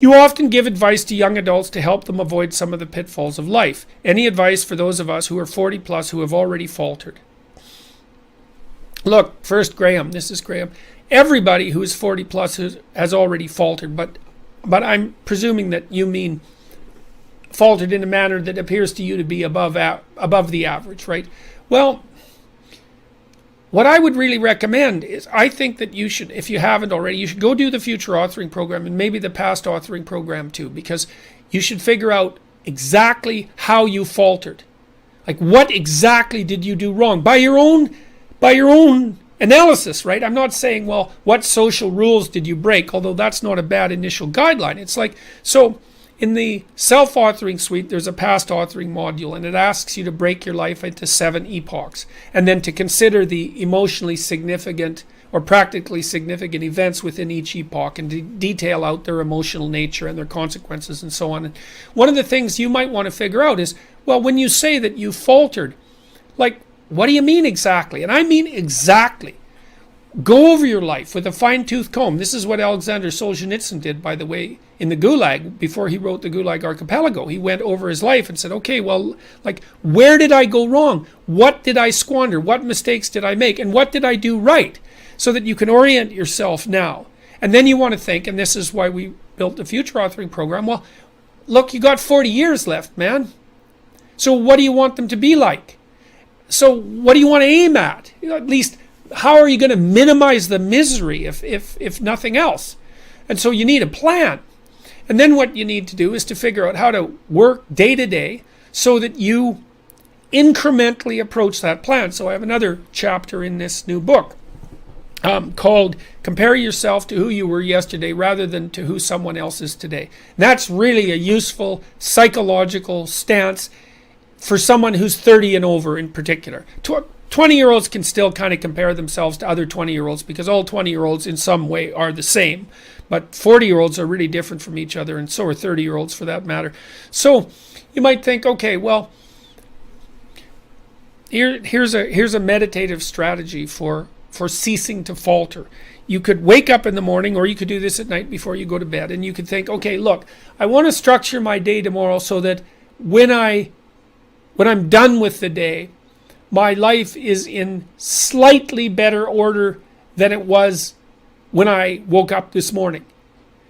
You often give advice to young adults to help them avoid some of the pitfalls of life. Any advice for those of us who are 40 plus who have already faltered? Look, first Graham, this is Graham. Everybody who is 40 plus has already faltered, but I'm presuming that you mean faltered in a manner that appears to you to be above the average, right? Well, what I would really recommend is, I think that you should, if you haven't already, you should go do the future authoring program and maybe the past authoring program too, because you should figure out exactly how you faltered. Like, what exactly did you do wrong by your own analysis, right? I'm not saying, well, what social rules did you break? Although that's not a bad initial guideline. It's like, so in the self-authoring suite, there's a past authoring module, and it asks you to break your life into 7 epochs, and then to consider the emotionally significant or practically significant events within each epoch, and to detail out their emotional nature and their consequences and so on. And one of the things you might want to figure out is, well, when you say that you faltered, like, what do you mean exactly? And I mean exactly. Go over your life with a fine-tooth comb. This is what Alexander Solzhenitsyn did, by the way, in the Gulag, before he wrote the Gulag Archipelago. He went over his life and said, okay, well, like, where did I go wrong? What did I squander? What mistakes did I make? And what did I do right? So that you can orient yourself now. And then you want to think, and this is why we built the future authoring program, well, look, you got 40 years left, man. So what do you want them to be like? So what do you want to aim at? At least, how are you going to minimize the misery if nothing else? And so you need a plan. And then what you need to do is to figure out how to work day to day so that you incrementally approach that plan. So I have another chapter in this new book called Compare Yourself to Who You Were Yesterday Rather Than to Who Someone Else Is Today. And that's really a useful psychological stance for someone who's 30 and over in particular. 20-year-olds can still kind of compare themselves to other 20-year-olds because all 20-year-olds in some way are the same. But 40-year-olds are really different from each other, and so are 30-year-olds for that matter. So you might think, okay, well, here's a meditative strategy for ceasing to falter. You could wake up in the morning, or you could do this at night before you go to bed, and you could think, okay, look, I want to structure my day tomorrow so that when I'm done with the day, my life is in slightly better order than it was when I woke up this morning.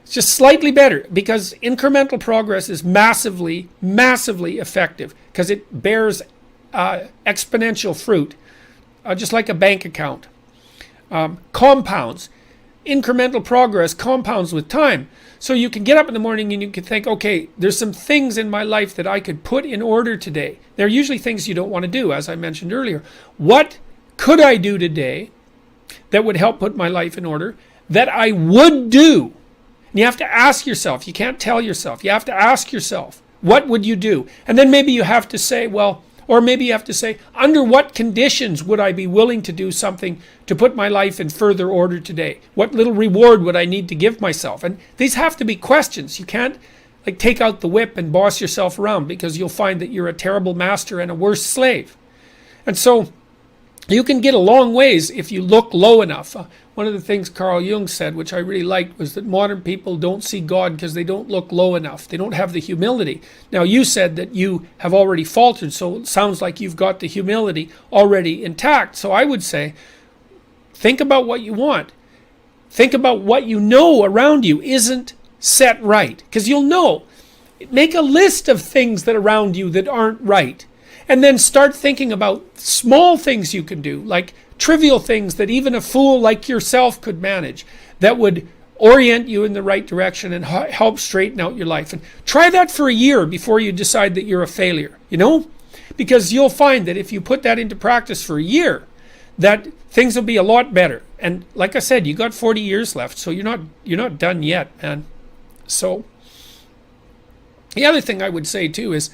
It's just slightly better, because incremental progress is massively, massively effective, because it bears exponential fruit, just like a bank account. Compounds. Incremental progress compounds with time. So you can get up in the morning and you can think, okay, there's some things in my life that I could put in order today. They're usually things you don't want to do, as I mentioned earlier. What could I do today that would help put my life in order, that I would do? And you have to ask yourself. You can't tell yourself. You have to ask yourself, what would you do? And then maybe you have to say, well, or maybe you have to say, under what conditions would I be willing to do something to put my life in further order today? What little reward would I need to give myself? And these have to be questions. You can't like take out the whip and boss yourself around, because you'll find that you're a terrible master and a worse slave. And so you can get a long ways if you look low enough. One of the things Carl Jung said, which I really liked, was that modern people don't see God because they don't look low enough. They don't have the humility. Now, you said that you have already faltered, so it sounds like you've got the humility already intact. So I would say, think about what you want. Think about what you know around you isn't set right, because you'll know. Make a list of things that around you that aren't right. And then start thinking about small things you can do, like trivial things that even a fool like yourself could manage, that would orient you in the right direction and help straighten out your life. And try that for a year before you decide that you're a failure, because you'll find that if you put that into practice for a year, that things will be a lot better. And like I said, you got 40 years left, so you're not done yet, man. So the other thing I would say too is,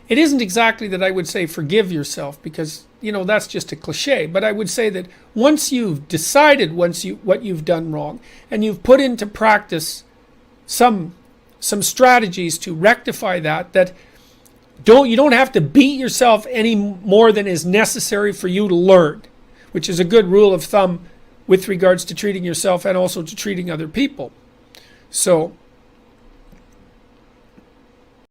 it isn't exactly that I would say forgive yourself, because that's just a cliche, but I would say that once you've decided what you've done wrong, and you've put into practice some strategies to rectify that you don't have to beat yourself any more than is necessary for you to learn, which is a good rule of thumb with regards to treating yourself and also to treating other people. So